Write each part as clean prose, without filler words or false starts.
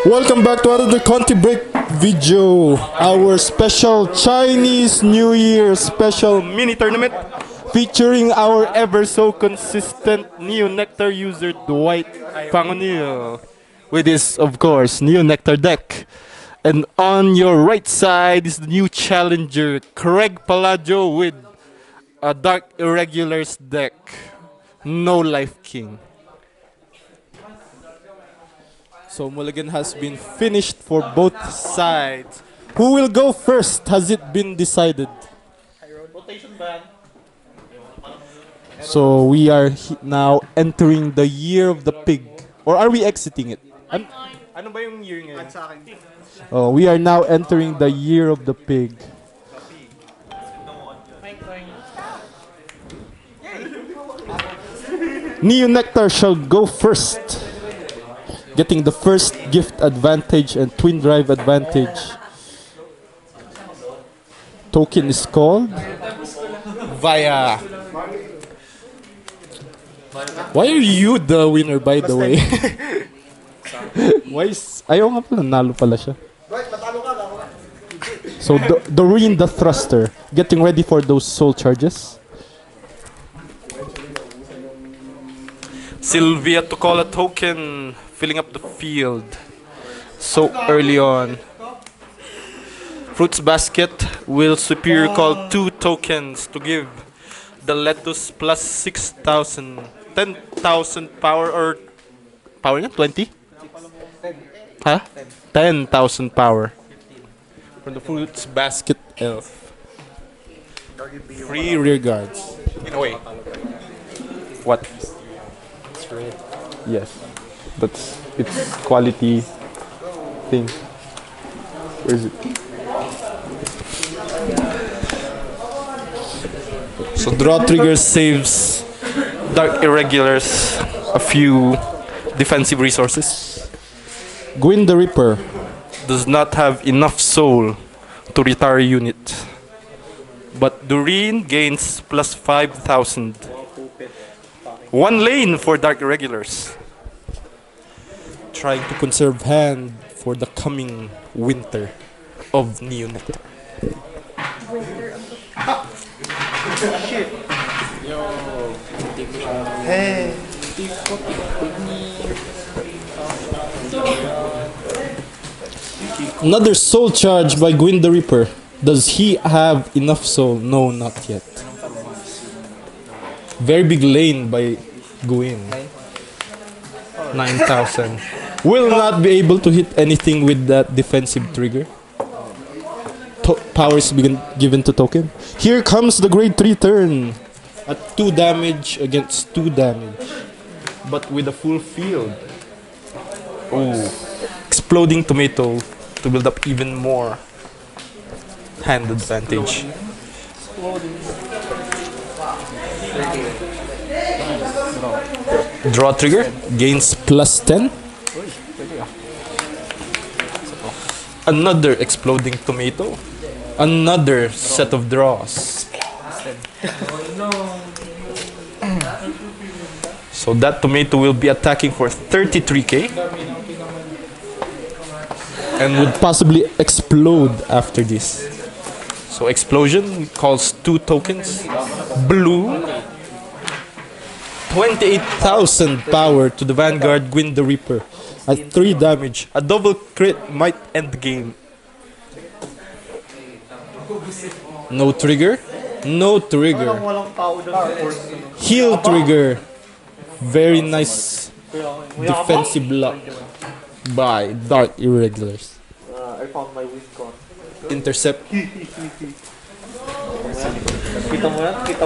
Welcome back to another ContiBreak video. Our special Chinese New Year special mini tournament featuring our ever so consistent new Nectar user Dwight Pangonil with his, of course, new Nectar deck. And on your right side is the new challenger Craig Palladio with a Dark Irregulars deck. No Life King. So Mulligan has been finished for both sides. Who will go first? Has it been decided? So we are now entering the year of the pig. Or are we exiting it? Ano ba yung year ngayon? Oh, we are now entering the year of the pig. Neo Nectar shall go first, getting the first gift advantage and twin drive advantage. Token is called via. Why are you the winner, by the way? Why is... Ayaw nga pala, nalo pala siya. So, Doreen the Thruster, getting ready for those soul charges. Sylvia to call a token, filling up the field so early on. Fruits Basket will superior call 2 tokens to give the lettuce plus 6,000, 10,000 power or power niya? 20? Huh? 10,000 power from the Fruits Basket elf. Free rear guards. In a way. What? Yes, it's quality thing. Where is it? So draw trigger saves Dark Irregulars a few defensive resources. Gwyn the Reaper does not have enough soul to retire unit, but Doreen gains plus 5,000. One lane for Dark Irregulars. Trying to conserve hand for the coming winter of Neo Nectar. Shit. Yo. Hey. Another soul charge by Gwyn the Reaper. Does he have enough soul? No, not yet. Very big lane by Gwyn. 9,000. Will not be able to hit anything with that defensive trigger. Power is given to token. Here comes the grade 3 turn. At 2 damage against 2 damage. But with a full field. Oh. Exploding Tomato to build up even more hand advantage. Draw trigger, gains plus 10. Another Exploding Tomato. Another set of draws. So that tomato will be attacking for 33k. And would possibly explode after this. So explosion calls 2 tokens. Blue. 28,000 power to the Vanguard Gwyn the Reaper at 3 damage. A double crit might end the game. No trigger. No trigger. Heal trigger. Very nice defensive block by Dark Irregulars. I found my win con. Intercept.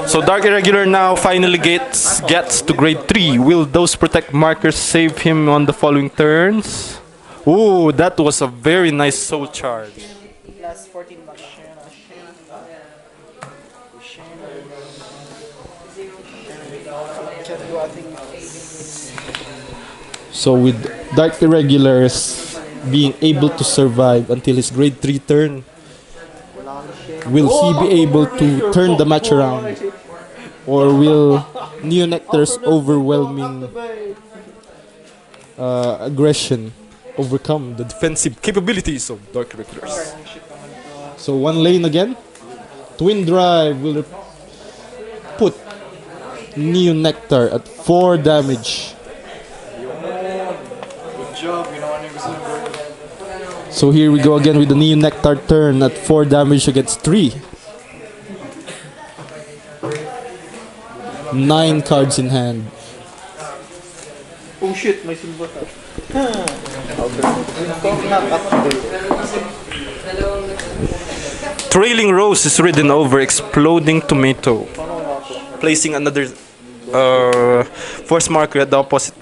So Dark Irregular now finally gets to grade 3. Will those protect markers save him on the following turns? Ooh, that was a very nice soul charge. Plus 14 bucks. So with Dark Irregulars being able to survive until his grade 3 turn, will he be able to turn the match around? Or will Neo Nectar's overwhelming aggression overcome the defensive capabilities of Dark Irregulars. So one lane again. Twin Drive will put Neo Nectar at 4 damage. Good job, ginawa niyo gusto ng bird. So here we go again with the Neo Nectar turn at 4 damage against 3. 9 cards in hand. Oh shit, may silver ka. Trailing Rose is ridden over Exploding Tomato, placing another force marker at the opposite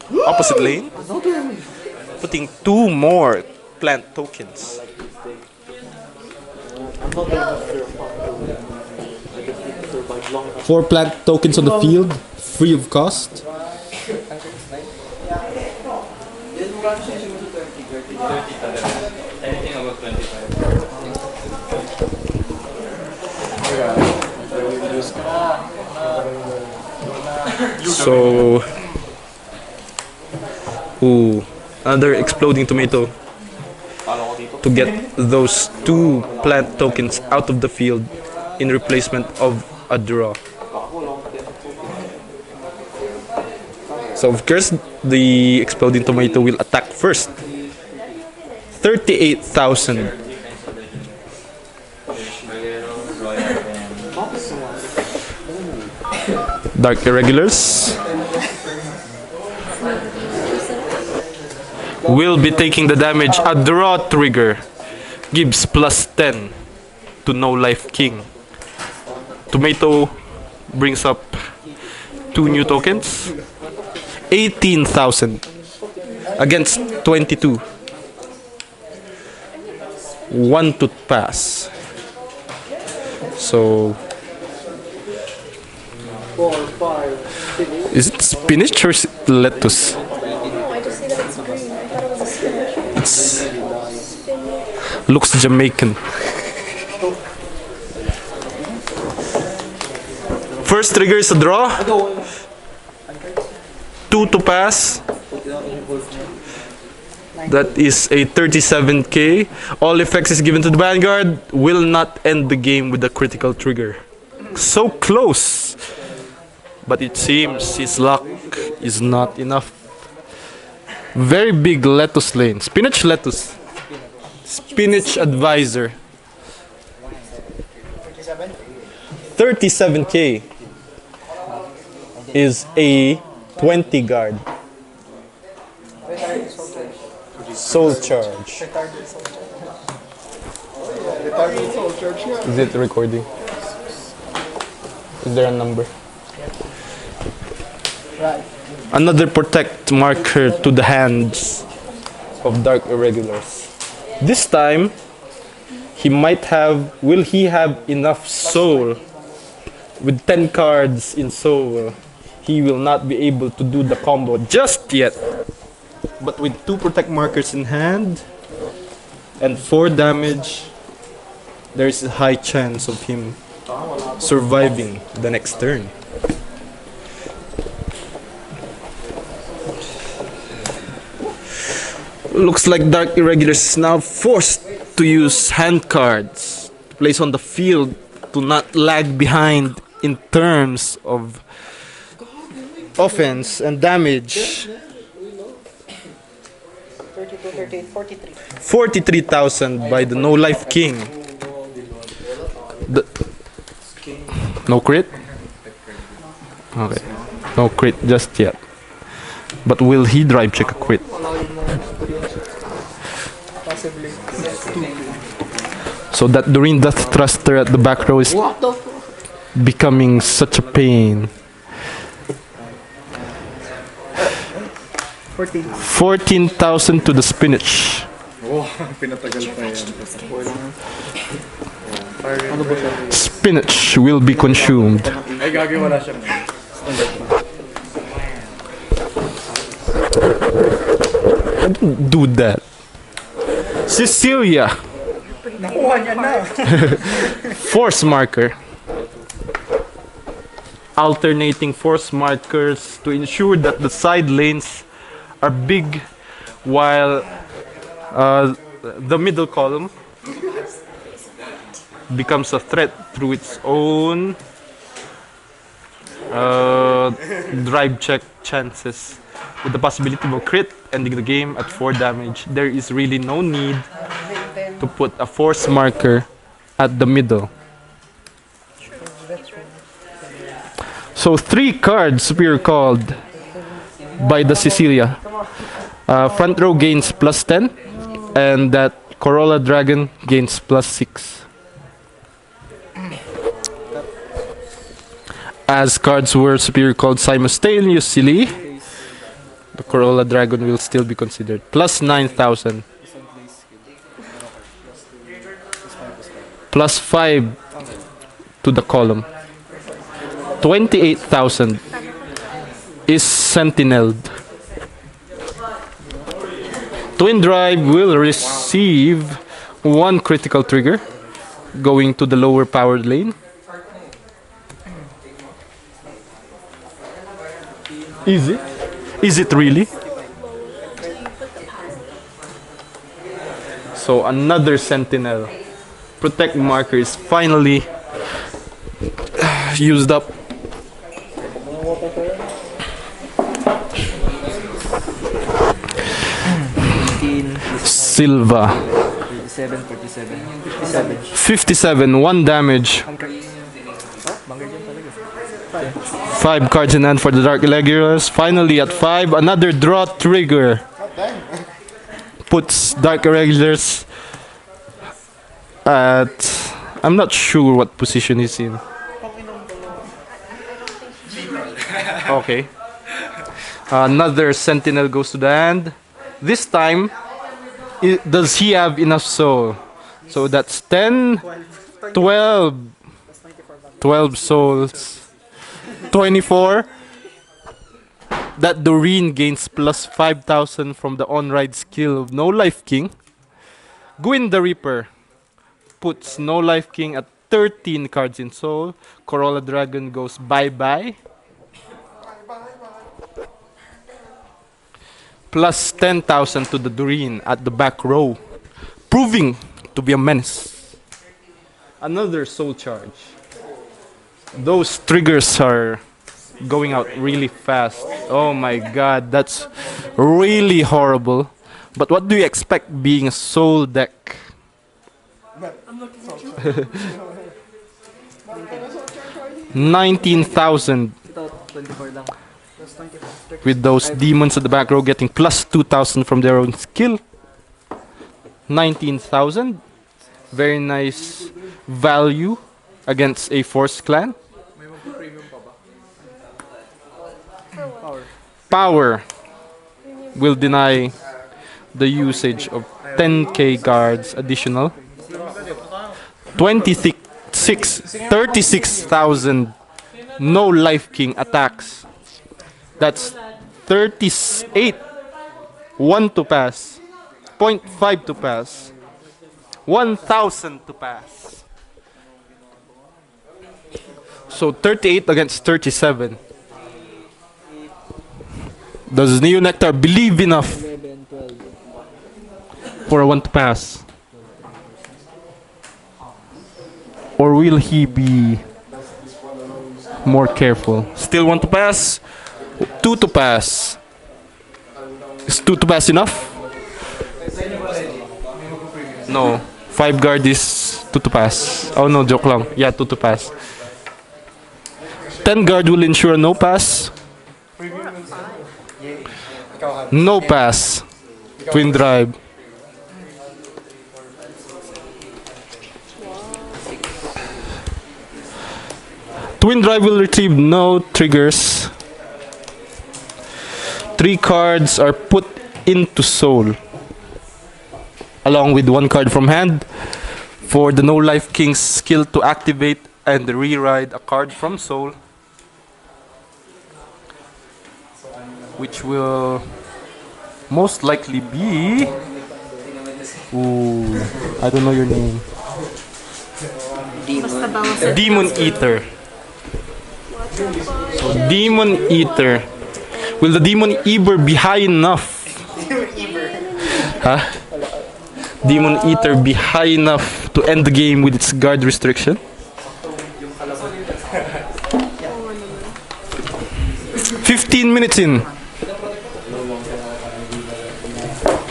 lane, putting 2 more plant tokens. Four plant tokens on the field, free of cost. Anything above 25. So, ooh, another Exploding Tomato to get those 2 plant tokens out of the field in replacement of a draw. So of course, the Exploding Tomato will attack first. 38,000. Dark Irregulars will be taking the damage. A draw trigger gives +10 to No Life King. Tomato brings up 2 new tokens. 18,000 against 22. 1 to pass. So 4, 5, 6. is it spinach or is it lettuce? No, I just see that it's green. I thought it was a spinach. It's looks Jamaican. First trigger is a draw. 2 to pass. That is a 37k. All effects is given to the Vanguard. Will not end the game with a critical trigger. So close. But it seems his luck is not enough. Very big lettuce lane. Spinach lettuce. Spinach advisor. 37k is a 20 guard. Soul charge. Is it recording? Is there a number? Another protect marker to the hands of Dark Irregulars. This time, he might have. Will he have enough soul? With 10 cards in soul, he will not be able to do the combo just yet. But with 2 protect markers in hand and 4 damage, there is a high chance of him surviving the next turn. Looks like Dark Irregulars is now forced to use hand cards to place on the field to not lag behind in terms of offense and damage. 32, 38, 43. 43,000 by the No Life King. No crit? Okay. No crit just yet. But will he drive check a crit? Possibly. So that Doreen Death Thruster at the back row is becoming such a pain. 14,000 to the spinach. Spinach will be consumed. I didn't do that. Cecilia. Force marker. Alternating force markers to ensure that the side lanes are big while The middle column becomes a threat through its own drive check chances, with the possibility of a crit ending the game at 4 damage. There is really no need to put a force marker at the middle. So 3 cards were called by the Cecilia. Front row gains +10, and that Corolla Dragon gains +6. As cards were superior called simultaneously, the Corolla Dragon will still be considered. +9,000. +5 to the column. 28,000 is sentineled. Twin Drive will receive 1 critical trigger going to the lower powered lane. Is it? Is it really? So another sentinel. Protect marker is finally used up. Silva. 57, 1 damage. 5 cards in hand for the Dark Irregulars. Finally at 5, another draw trigger. Puts Dark Irregulars at... I'm not sure what position he's in. Okay. Another sentinel goes to the hand. This time, does he have enough soul? So that's 10, 12. 12 souls. 24. That Doreen gains +5,000 from the on-ride skill of No Life King. Gwyn the Reaper puts No Life King at 13 cards in soul. Corolla Dragon goes bye-bye. +10,000 to the Doreen at the back row, proving to be a menace. Another soul charge. Those triggers are going out really fast. Oh my god, that's really horrible. But what do you expect being a soul deck? 19,000 with those demons at the back row getting +2,000 from their own skill. 19,000. Very nice value against a Force Clan. Power will deny the usage of 10k guards additional. 36,000 No Life King attacks. That's 38. 1 to pass. 0.5 to pass. 1,000 to pass. So 38 against 37. Does Neo Nectar believe enough for a 1 to pass? Or will he be more careful? Still 1 to pass? 2 to pass. Is 2 to pass enough? No. 5 guard is 2 to pass. Oh no, joke lang. Yeah, 2 to pass. 10 guard will ensure no pass. No pass. Twin Drive. Twin Drive will retrieve no triggers. 3 cards are put into soul, along with 1 card from hand for the No Life King's skill to activate and re-ride a card from soul, which will most likely be... Ooh, I don't know your name. Demon Eater. So Demon Eater. Will the Demon Eater be high enough? Huh? Demon Eater be high enough to end the game with its guard restriction? 15 minutes in.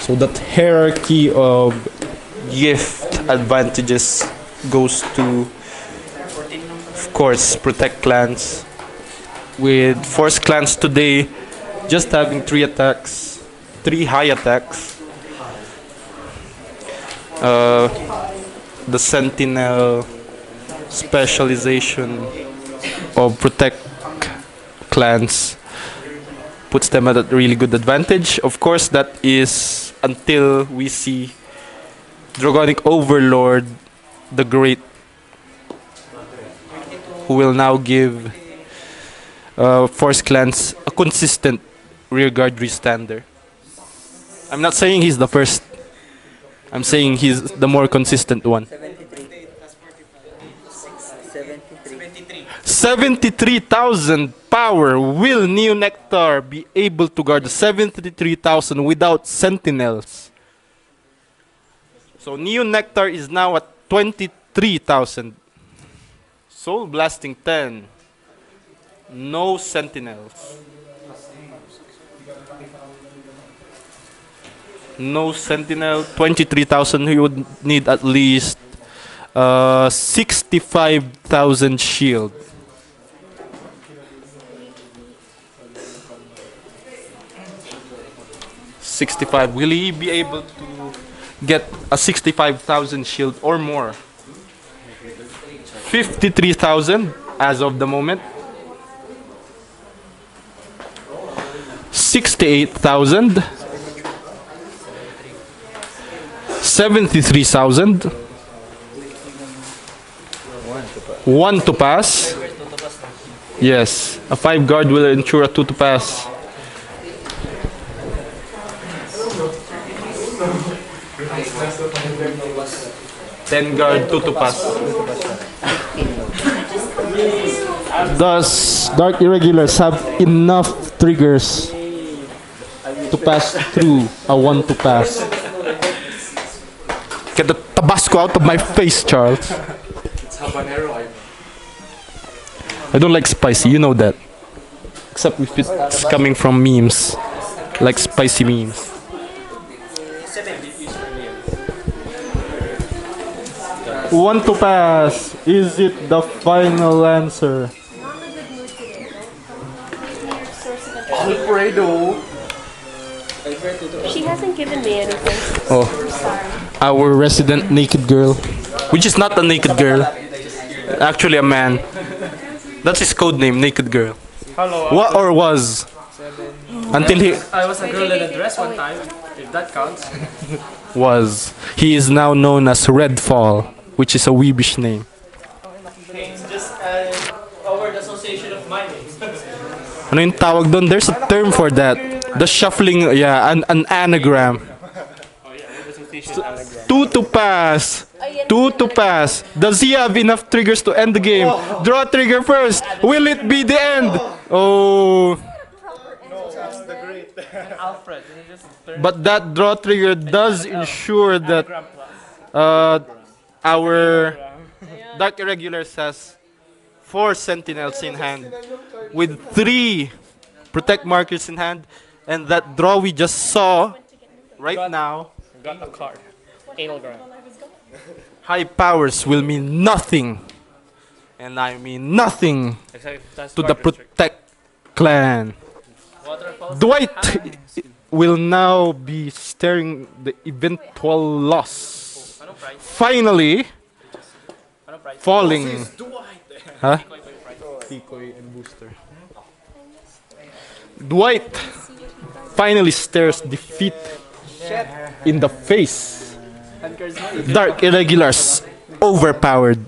So that hierarchy of gift advantages goes to, of course, Protect clans. With Force clans today just having 3 attacks, 3 high attacks. The Sentinel specialization of Protect clans puts them at a really good advantage. Of course, that is until we see Dragonic Overlord the Great, who will now give Force clans a consistent rearguard restander. I'm not saying he's the first. I'm saying he's the more consistent one. 73,000 power. Will Neo Nectar be able to guard the 73,000 without sentinels? So Neo Nectar is now at 23,000. Soul Blasting 10. No sentinels. No sentinel. 23,000. He would need at least 65,000 shield. Will he be able to get a 65,000 shield or more? 53,000 as of the moment. 68,000. 73,000. 1 to pass. Yes, a 5 guard will ensure a 2 to pass. Ten guard, 2 to pass. Thus, Dark Irregulars have enough triggers to pass through a 1 to pass. Get the Tabasco out of my face, Charles. It's habanero. I don't like spicy, you know that. Except if it's coming from memes. Like spicy memes. One to pass. Is it the final answer? Alfredo. She hasn't given me anything. Oh, I'm sorry. our resident naked girl. Which is not a naked girl. Actually a man. That's his code name, Naked Girl. Hello. What or was? Until he I was a girl in a dress one time, if that counts. was. He is now known as Redfall, which is a weebish name. It's just an word association of my name. Ano yung tawag doon? There's a term for that. The shuffling, yeah, an anagram. 2 to pass. 2 to pass. Does he have enough triggers to end the game? Draw trigger first. Will it be the end? Oh. Alfred. But that draw trigger does ensure that our Dark Irregulars has 4 sentinels in hand with 3 protect markers in hand, and that draw we just saw right now. Got a card. Analgram. High powers will mean nothing, and I mean nothing to the Protect clan. Dwight will now be staring the eventual loss. Finally, falling. Huh? Decoy and booster. Dwight finally stares defeat in the face. Dark Irregulars overpowered.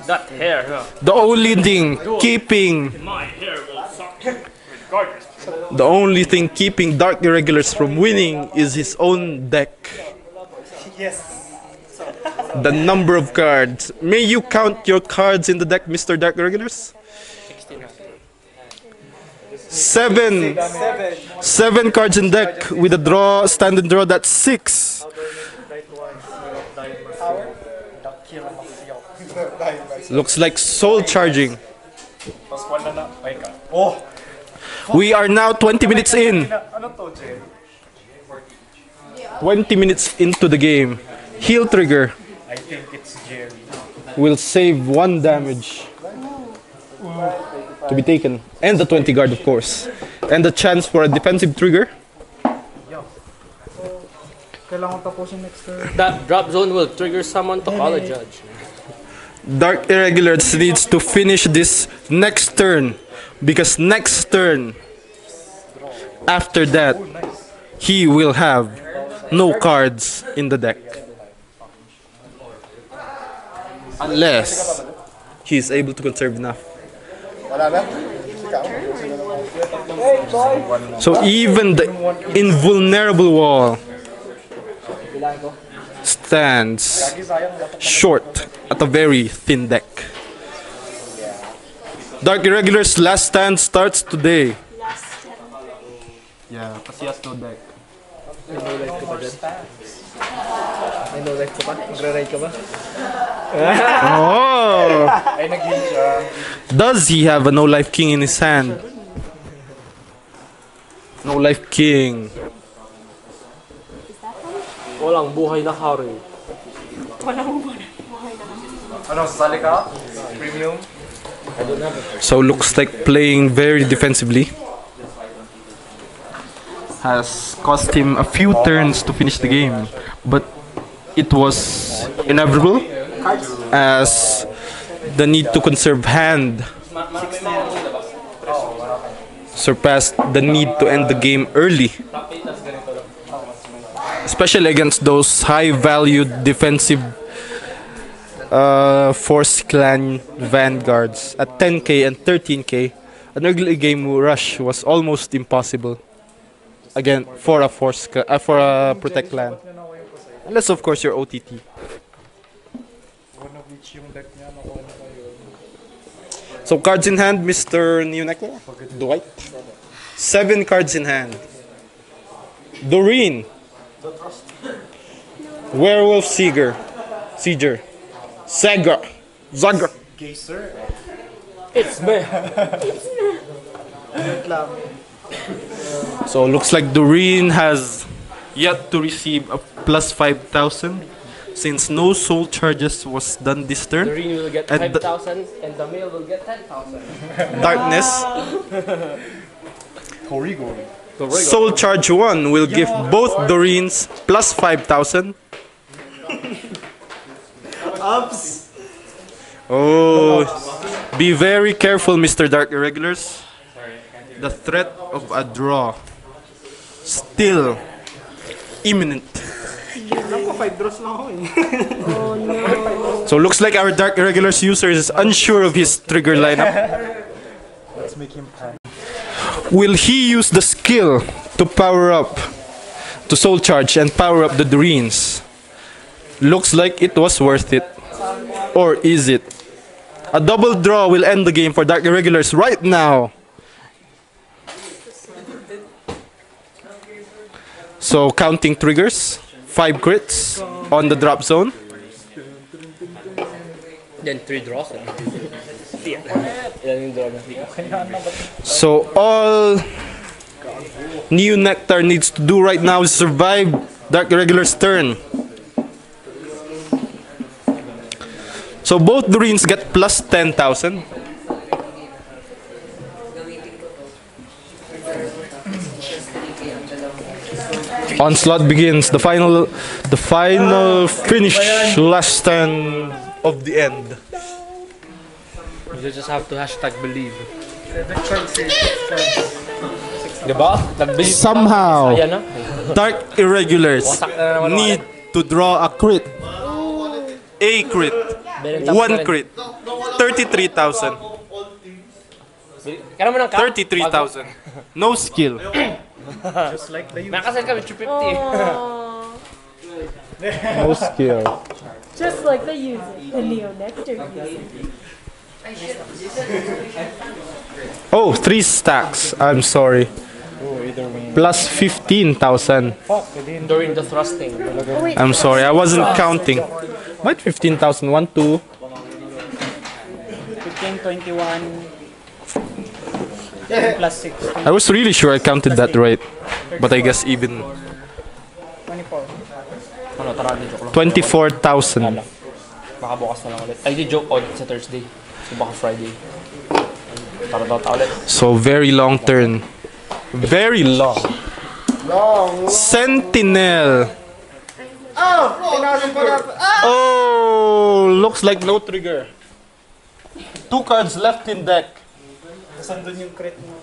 That hair, huh? The only thing keeping My hair will suck. Regardless. the only thing keeping Dark Irregulars from winning is his own deck. Yes. The number of cards. May you count your cards in the deck, Mr. Dark Irregulars? 7. 7 cards in deck with a draw, standard draw, that's 6. Looks like soul charging. We are now 20 minutes in. 20 minutes into the game. Heal trigger. I think it's Jerry. Will save 1 damage to be taken. And the 20 guard, of course. And the chance for a defensive trigger. That drop zone will trigger someone to call a judge. Dark Irregulars needs to finish this next turn. Because next turn, after that, he will have no cards in the deck. Unless he is able to conserve enough. So even the invulnerable wall stands short at a very thin deck. Dark Irregulars' last stand starts today. Yeah, kasi he has no deck. May no life ka ba? Magra-ride ka ba? Oh! Ay, nag-heal siya. Does he have a no life king in his hand? No life king. Walang buhay na hari. Ano, sasali ka? Premium? So looks like playing very defensively. Has cost him a few turns to finish the game, but it was inevitable as the need to conserve hand surpassed the need to end the game early, especially against those high-valued defensive Force Clan Vanguards at 10k and 13k. An early game rush was almost impossible. Again, for a for a Protect Clan, unless of course you're OTT. So cards in hand, Mr. New Nectar, Dwight. 7 cards in hand. Doreen, Werewolf Seeger, Zaga. It's me. So looks like Doreen has yet to receive a plus 5,000 since no soul charges was done this turn. The ring will get And the- 5,000 and the male will get 10,000. Darkness. Horigori. Soul charge 1 will give both Doreens plus 5,000. Oh, be very careful, Mr. Dark Irregulars. The threat of a draw still imminent. So looks like our Dark Irregulars user is unsure of his trigger lineup. Let's make him panic. Will he use the skill to power up, to soul charge and power up the Doreens? Looks like it was worth it. Or is it? A double draw will end the game for Dark Irregulars right now. So counting triggers, 5 crits on the drop zone. Then 3 draws. So all New Nectar needs to do right now is survive Dark Irregular's turn. So both Doreens get plus 10,000. Onslaught begins. The final finish, last stand of the end. You just have to hashtag believe. Diba? Nag-believe ka. Somehow, Ayan na. Dark Irregulars Wasak na naman need to draw a crit. A crit. 1 crit. 33,000. Kaya mo ng 33,000. No skill. Just like the Nakasal kami 250. No skill. Just like the user, the Neo Nectar user. Oh, 3 stacks. I'm sorry. Plus 15,000. During the thrusting. Oh, wait. I'm sorry, I wasn't counting. Might 15,000. 1, 2. 15, 21, plus 6, I was really sure I counted that right. But I guess even 24. Ano, tara, di joke lang. 24,000. Baka bukas na lang ulit. Ay, di joke ulit sa Thursday. So baka Friday. Tara daw ulit. So very long turn. Very long. Sentinel. Oh, looks like no trigger. 2 cards left in deck. Sandun yung crit mo.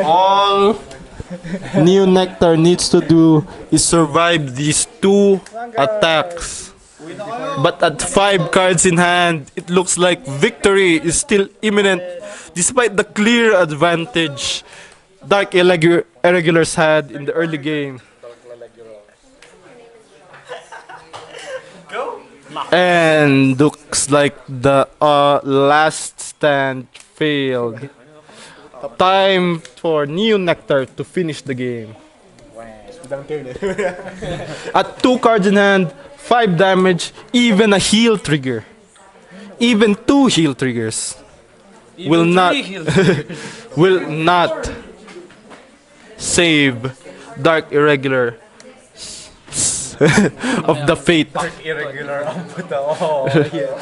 All New Nectar needs to do is survive these 2 attacks. But at 5 cards in hand, it looks like victory is still imminent despite the clear advantage Dark Irregulars had in the early game. And looks like the last stand failed. Time for New Nectar to finish the game. At 2 cards in hand, 5 damage, even a heal trigger. Even 2 heal triggers will not save Dark Irregular of the fate Irregular ang puta. Oh, yeah.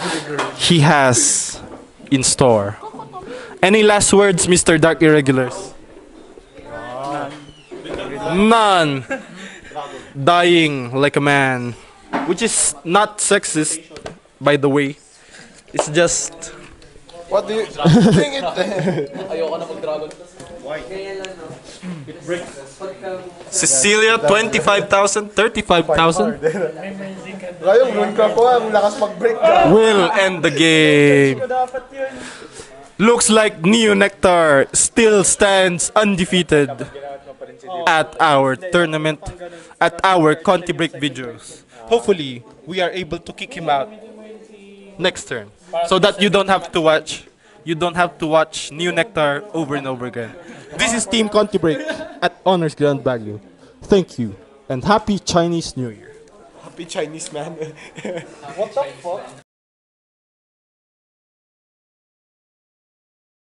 he has in store. Any last words, Mr. Dark Irregulars? None. Dying like a man. Which is not sexist, by the way. It's just... What do you bring it? Ayoko na mag-dragon. Cecilia, 25,000, 35,000 Ngayon, run ka po, ang lakas mag-break. will end the game. Looks like Neo Nectar still stands undefeated at our tournament, at our ContiBreak videos. Hopefully, we are able to kick him out next turn, so that you don't have to watch Neo Nectar over and over again. This is Team ContiBreak at Honors Grand Baguio. Thank you, and Happy Chinese New Year. Happy Chinese man.